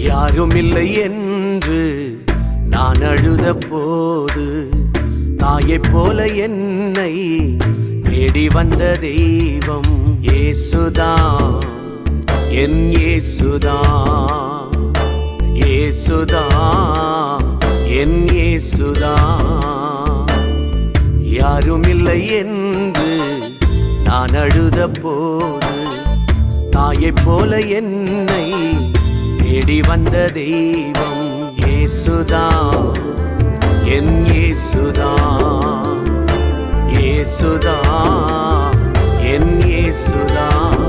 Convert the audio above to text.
யாருமில்லை என்று நான் அழுத போது தாயைப் போல என்னை தேடி வந்த தெய்வம் இயேசுதான், என் இயேசுதான், இயேசுதான், என் இயேசுதான். யாருமில்லை என்று நான் அழுத போது தாயைப் போல என்னை தேடி வந்த தெய்வம் இயேசுதான், என் இயேசுதான், இயேசுதான், என் இயேசுதான்.